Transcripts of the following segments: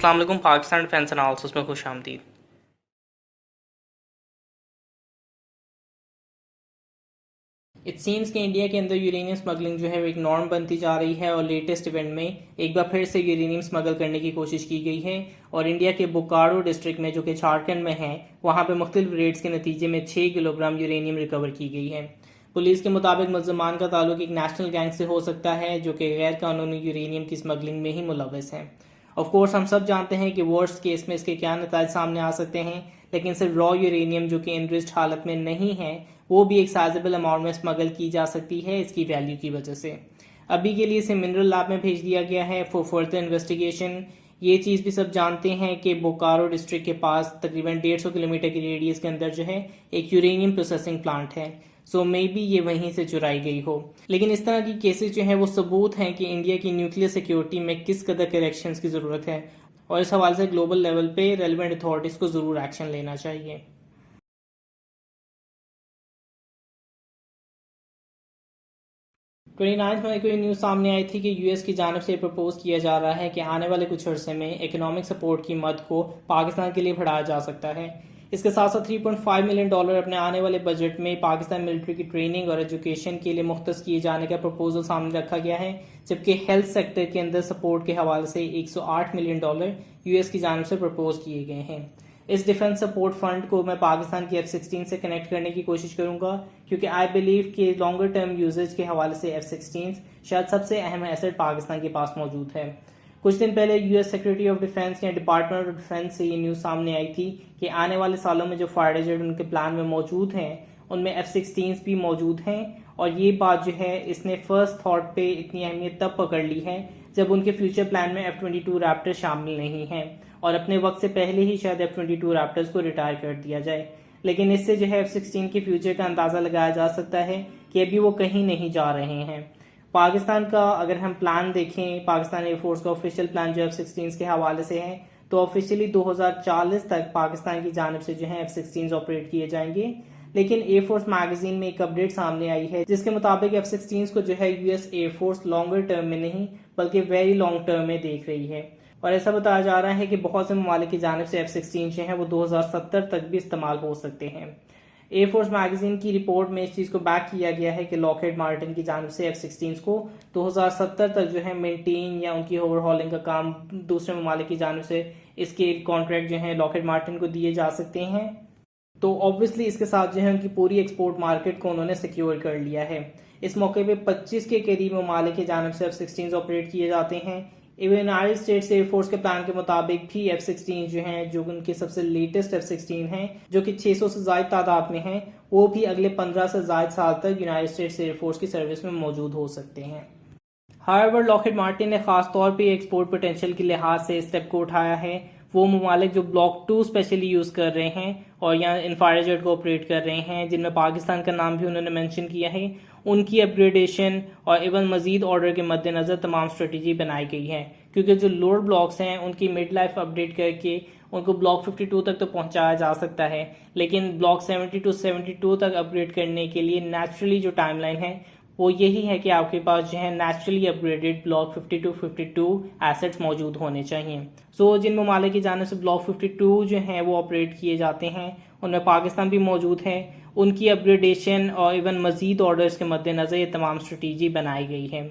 अस्सलाम वालेकुम। Pakistan defence analysis में खुश आमदीद। इट सीम्स कि इंडिया के अंदर यूरेनियम स्मगलिंग जो है वो एक नॉर्म बनती जा रही है और लेटेस्ट इवेंट में एक बार फिर से यूरेनियम स्मगल करने की कोशिश की गई है और इंडिया के बोकारो डिस्ट्रिक्ट में जो कि झारखंड में है वहाँ पे मुख्तलिफ रेड्स के नतीजे में 6 किलोग्राम यूरेनियम रिकवर की गई है। पुलिस के मुताबिक मुलजमान का ताल्लुक एक नेशनल गैंग से हो सकता है जो कि गैर कानूनी यूरेनियम की स्मगलिंग में ही मुलविस है। ऑफ कोर्स हम सब जानते हैं कि वर्स्ट केस में इसके क्या नतीजे सामने आ सकते हैं, लेकिन सिर्फ रॉ यूरेनियम जो कि इनरिच्ड हालत में नहीं है वो भी एक साइजेबल अमाउंट में स्मगल की जा सकती है इसकी वैल्यू की वजह से। अभी के लिए इसे मिनरल लैब में भेज दिया गया है फॉर फर्दर इन्वेस्टिगेशन। ये चीज़ भी सब जानते हैं कि बोकारो डिस्ट्रिक्ट के पास तकरीबन 150 किलोमीटर की रेडियस के अंदर जो है एक यूरेनियम प्रोसेसिंग प्लांट है, सो मे बी ये वहीं से चुराई गई हो। लेकिन इस तरह की केसेस जो है वो सबूत हैं कि इंडिया की न्यूक्लियर सिक्योरिटी में किस कदर करेक्शंस की ज़रूरत है और इस हवाले से ग्लोबल लेवल पे रेलिवेंट अथॉरिटीज़ को ज़रूर एक्शन लेना चाहिए। 29 मई को ये न्यूज़ सामने आई थी कि यूएस की जानब से प्रपोज किया जा रहा है कि आने वाले कुछ अरसे में इकोनॉमिक सपोर्ट की मद को पाकिस्तान के लिए बढ़ाया जा सकता है। इसके साथ साथ $3.5 मिलियन अपने आने वाले बजट में पाकिस्तान मिलिट्री की ट्रेनिंग और एजुकेशन के लिए मुख्तस किए जाने का प्रपोजल सामने रखा गया है, जबकि हेल्थ सेक्टर के अंदर सपोर्ट के हवाले से $108 मिलियन यूएस की जानब से प्रपोज किए गए हैं। इस डिफेंस सपोर्ट फंड को मैं पाकिस्तान की F-16 से कनेक्ट करने की कोशिश करूंगा क्योंकि आई बिलीव कि लॉन्गर टर्म यूजेज के हवाले से F-16 शायद सबसे अहम एसेट पाकिस्तान के पास मौजूद है। कुछ दिन पहले यूएस सेक्रेटरी ऑफ डिफेंस या डिपार्टमेंट ऑफ डिफेंस से ये न्यूज़ सामने आई थी कि आने वाले सालों में जो फाइटर जेट उनके प्लान में मौजूद हैं उनमें F-16 भी मौजूद हैं और ये बात जो है इसने फर्स्ट थॉट पे इतनी अहमियत तब पकड़ ली है जब उनके फ्यूचर प्लान में F-22 रैप्टर शामिल नहीं है और अपने वक्त से पहले ही शायद F-22 रैप्टर्स को रिटायर कर दिया जाए। लेकिन इससे जो है F-16 के फ्यूचर का अंदाज़ा लगाया जा सकता है कि अभी वो कहीं नहीं जा रहे हैं। पाकिस्तान का अगर हम प्लान देखें, पाकिस्तान एयरफोर्स का ऑफिशियल प्लान जो F-16 के हवाले से है तो ऑफिशियली 2040 तक पाकिस्तान की जानब से जो है F-16 ऑपरेट किए जाएंगे। लेकिन एयरफोर्स मैगजीन में एक अपडेट सामने आई है जिसके मुताबिक F-16 को जो है यूएस एयरफोर्स लॉन्गर टर्म में नहीं बल्कि वेरी लॉन्ग टर्म में देख रही है और ऐसा बताया जा रहा है कि बहुत से ममालिक की जानब से F-16 जो है वो 2070 तक भी इस्तेमाल हो सकते हैं। एयरफोर्स मैगजीन की रिपोर्ट में इस चीज़ को बैक किया गया है कि लॉकहीड मार्टिन की जानब से F-16 को 2070 तक जो है मेंटेन या उनकी ओवरहॉलिंग का काम दूसरे ममालिक की जानब से इसके कॉन्ट्रैक्ट जो है लॉकहीड मार्टिन को दिए जा सकते हैं। तो ऑब्वियसली इसके साथ जो है उनकी पूरी एक्सपोर्ट मार्केट को उन्होंने सिक्योर कर लिया है। इस मौके पे 25 के करीब ममालिक की जानब से F-16 ऑपरेट किए जाते हैं। इवन यूनाइटेड स्टेट्स एयरफोर्स के प्लान के मुताबिक भी F-16 जो हैं जो उनके सबसे लेटेस्ट F-16 हैं जो कि 600 से ज़ायद तादाद में हैं वो भी अगले 15 से ज़ायद साल तक यूनाइटेड स्टेट्स एयरफोर्स की सर्विस में मौजूद हो सकते हैं। हाउएवर लॉकहीड मार्टिन ने खास तौर पे एक्सपोर्ट पोटेंशियल के लिहाज से इस स्टेप को उठाया है। वो ममालिक जो ब्लॉक 2 स्पेशली यूज़ कर रहे हैं और यहाँ इन फाइटर जेट को ऑपरेट कर रहे हैं जिनमें पाकिस्तान का नाम भी उन्होंने मेंशन किया है, उनकी अपग्रेडेशन और इवन मजीद ऑर्डर के मद्देनज़र तमाम स्ट्रेटजी बनाई गई है क्योंकि जो लोअर ब्लॉक्स हैं उनकी मिड लाइफ अपडेट करके उनको ब्लॉक 52 तक तो पहुंचाया जा सकता है, लेकिन ब्लॉक 70 to 72 तक अपग्रेड करने के लिए नेचुरली जो टाइमलाइन है वो यही है कि आपके पास जो है नेचुरली अपग्रेडेड ब्लॉक 52 एसेट्स मौजूद होने चाहिए। सो जिन ममालिक की जाने से ब्लॉक 52 जो हैं वो ऑपरेट किए जाते हैं उनमें पाकिस्तान भी मौजूद है। उनकी अपग्रेडेशन और इवन मजीद ऑर्डर्स के मद्देनज़र ये तमाम स्ट्रेटजी बनाई गई है।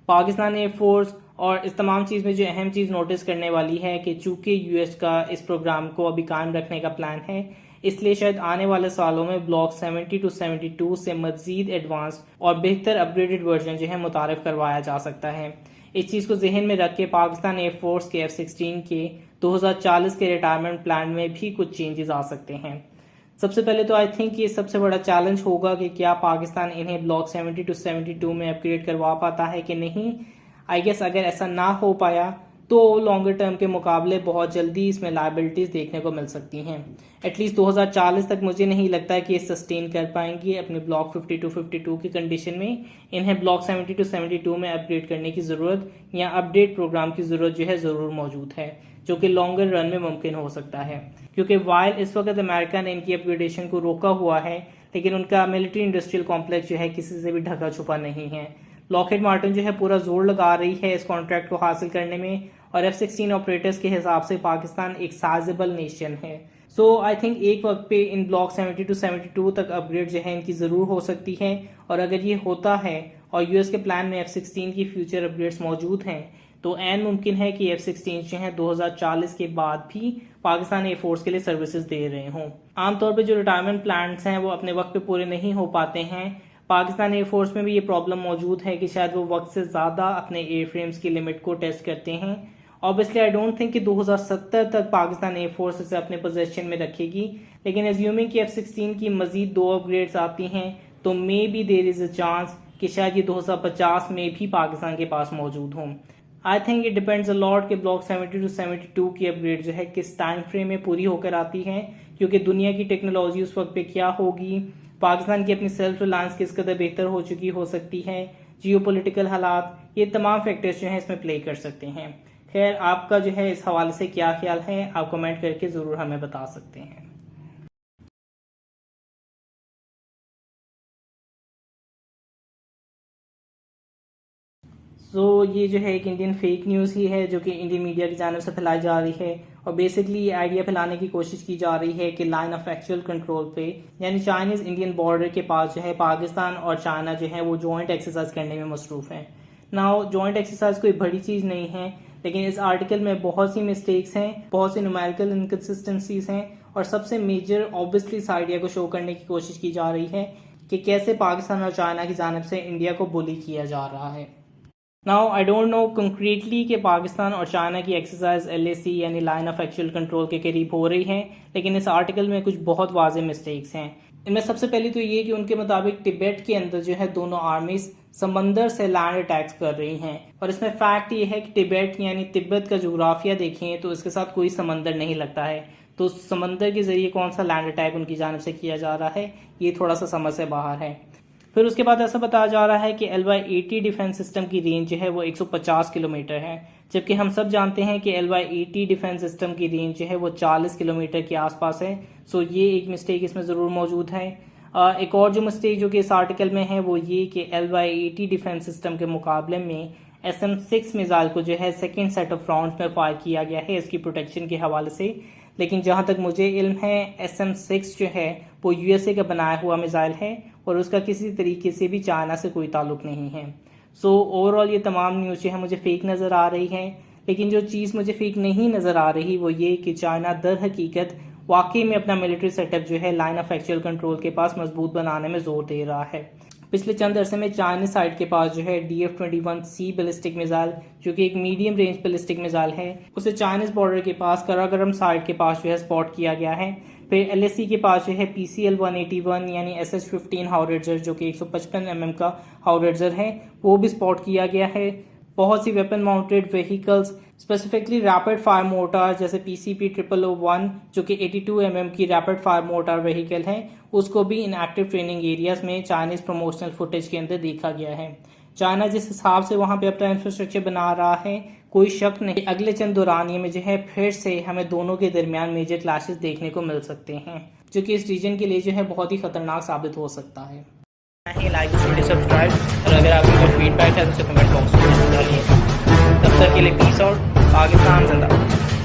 पाकिस्तान एयरफोर्स और इस तमाम चीज़ में जो अहम चीज़ नोटिस करने वाली है कि चूँकि यूएस का इस प्रोग्राम को अभी कायम रखने का प्लान है इसलिए शायद आने वाले सालों में ब्लॉक 70 to 72 से मजीद एडवांस और बेहतर अपग्रेडेड वर्जन जो है मुतारफ़ करवाया जा सकता है। इस चीज़ को जहन में रख के पाकिस्तान एयरफोर्स के F-16 के 2040 के रिटायरमेंट प्लान में भी कुछ चेंजेस आ सकते हैं। सबसे पहले तो आई थिंक ये सबसे बड़ा चैलेंज होगा कि क्या पाकिस्तान इन्हें ब्लॉक 70 to 72 में अपग्रेड करवा पाता है कि नहीं। आई गेस अगर ऐसा ना हो पाया तो लॉन्गर टर्म के मुकाबले बहुत जल्दी इसमें लायबिलिटीज़ देखने को मिल सकती हैं। एटलीस्ट 2040 तक मुझे नहीं लगता है कि ये सस्टेन कर पाएंगी अपने ब्लॉक 52 की कंडीशन में। इन्हें ब्लॉक 70 to 72 में अपग्रेड करने की ज़रूरत या अपडेट प्रोग्राम की ज़रूरत जो है ज़रूर मौजूद है जो कि लॉन्गर रन में मुमकिन हो सकता है क्योंकि वाइल इस वक्त अमेरिका ने इनकी अपग्रेडेशन को रोका हुआ है लेकिन उनका मिलिट्री इंडस्ट्रियल कॉम्प्लेक्स जो है किसी से भी ढका छुपा नहीं है। लॉकहीड मार्टिन जो है पूरा जोर लगा रही है इस कॉन्ट्रैक्ट को हासिल करने में और F-16 ऑपरेटर्स के हिसाब से पाकिस्तान एक साइजेबल नेशन है। सो आई थिंक एक वक्त पे इन ब्लॉक 70 to 72 तक अपग्रेड जो है इनकी ज़रूर हो सकती है, और अगर ये होता है और यूएस के प्लान में F-16 की फ्यूचर अपग्रेड्स मौजूद हैं तो ऐन मुमकिन है कि F-16 जो है 2040 के बाद भी पाकिस्तान एयरफोर्स के लिए सर्विसेज दे रहे हों। आमतौर पर जो रिटायरमेंट प्लान्स हैं वो अपने वक्त पे पूरे नहीं हो पाते हैं। पाकिस्तान एयरफोर्स में भी ये प्रॉब्लम मौजूद है कि शायद वो वक्त से ज़्यादा अपने एयरफ्रेम्स की लिमिट को टेस्ट करते हैं। ऑब्वियसली आई डोंट थिंक कि 2070 तक पाकिस्तान एयरफोर्स इसे अपने पोजीशन में रखेगी, लेकिन एज्यूमिंग कि F-16 की मजीद 2 अपग्रेड्स आती हैं तो may be there is a chance कि शायद ये 2050 में भी पाकिस्तान के पास मौजूद हों। I think it depends a lot कि ब्लॉक 70 to 72 की अपग्रेड जो है किस टाइम फ्रेम में पूरी होकर आती है, क्योंकि दुनिया की टेक्नोलॉजी उस वक्त पे क्या होगी, पाकिस्तान की अपनी सेल्फ रिलायंस किस कदर बेहतर हो चुकी हो सकती है, जियोपॉलिटिकल हालात, ये तमाम फैक्टर्स जो हैं इसमें प्ले कर सकते हैं। खैर, आपका जो है इस हवाले से क्या ख्याल है, आप कमेंट करके ज़रूर हमें बता सकते हैं। ये जो है एक इंडियन फेक न्यूज़ ही है जो कि इंडियन मीडिया की जानिब से फैलाई जा रही है, और बेसिकली ये आइडिया फैलाने की कोशिश की जा रही है कि लाइन ऑफ एक्चुअल कंट्रोल पे यानी चाइनीज़ इंडियन बॉर्डर के पास जो है पाकिस्तान और चाइना जो है वो जॉइंट एक्सरसाइज करने में मसरूफ़ हैं। नाउ जॉइंट एक्सरसाइज कोई बड़ी चीज़ नहीं है, लेकिन इस आर्टिकल में बहुत सी मिस्टेक्स हैं, बहुत सी न्यूमेरिकल इनकन्सिस्टेंसीज हैं, और सबसे मेजर ऑब्वियसली इस आइडिया को शो करने की कोशिश की जा रही है कि कैसे पाकिस्तान और चाइना की जानिब से इंडिया को बुली किया जा रहा है। Now I don't know concretely कि पाकिस्तान और चाइना की एक्सरसाइज LAC यानी लाइन ऑफ एक्चुअल कंट्रोल के करीब हो रही है, लेकिन इस आर्टिकल में कुछ बहुत वाज़ेह मिस्टेक्स हैं। इनमें सबसे पहली तो ये कि उनके मुताबिक तिब्बत के अंदर जो है दोनों आर्मीज समंदर से लैंड अटैक्स कर रही हैं, और इसमें फैक्ट ये है कि तिब्बत यानी तिब्बत का जोग्राफिया देखें तो इसके साथ कोई समंदर नहीं लगता है, तो समंदर के जरिए कौन सा लैंड अटैक उनकी जानिब से किया जा रहा है, ये थोड़ा सा समझ से बाहर है। फिर उसके बाद ऐसा बताया जा रहा है कि LY-80 डिफेंस सिस्टम की रेंज जो है वो 150 किलोमीटर है, जबकि हम सब जानते हैं कि LY-80 डिफेंस सिस्टम की रेंज जो है वो 40 किलोमीटर के आसपास है। सो ये एक मिस्टेक इसमें ज़रूर मौजूद है। एक और जो मिस्टेक जो कि इस आर्टिकल में है वो ये कि LY-80 डिफेंस सिस्टम के मुकाबले में SM-6 मिसाइल को जो है सेकेंड सेट ऑफ राउंड में फायर किया गया है इसकी प्रोटेक्शन के हवाले से, लेकिन जहाँ तक मुझे इल्म है SM-6 जो है वो USA का बनाया हुआ मिसाइल है और उसका किसी तरीके से भी चाइना से कोई ताल्लुक नहीं है। ओवरऑल ये तमाम न्यूज़ जो है मुझे फेक नज़र आ रही है, लेकिन जो चीज़ मुझे फेक नहीं नज़र आ रही वो ये कि चाइना दर हकीकत वाकई में अपना मिलिट्री सेटअप जो है लाइन ऑफ एक्चुअल कंट्रोल के पास मजबूत बनाने में जोर दे रहा है। पिछले चंद अरसे में चाइनीज साइड के पास जो है DF-21C बैलिस्टिक मिसाइल जो कि एक मीडियम रेंज बैलिस्टिक मिसाइल है, उसे चाइनीज बॉर्डर के पास कराकोरम साइड के पास जो है स्पॉट किया गया है। फिर LAC के पास जो है PCL-181 यानी SS-15 हाउरिट्जर जो कि 155 mm का हाउरिट्जर है वो भी स्पॉट किया गया है। बहुत सी weapon mounted vehicles specifically rapid fire mortar जैसे PCP-001 जो कि 82 mm की रैपिड फायर मोटार व्हीकल है, उसको भी इन एक्टिव ट्रेनिंग एरियाज में चाइनीज प्रमोशनल फुटेज के अंदर देखा गया है। चाइना जिस हिसाब से वहां पे अपना इंफ्रास्ट्रक्चर बना रहा है, कोई शक नहीं अगले चंद दौरानिये में जो है फिर से हमें दोनों के दरमियान मेजर क्लैशेस देखने को मिल सकते हैं, जो कि इस रीजन के लिए जो है बहुत ही खतरनाक साबित हो सकता है। लाइक वीडियो सब्सक्राइब, और अगर आपकी कोई फीडबैक है तो उसे कमेंट बॉक्स में डालिए। तब तक के लिए पीस आउट, पाकिस्तान जिंदाबाद।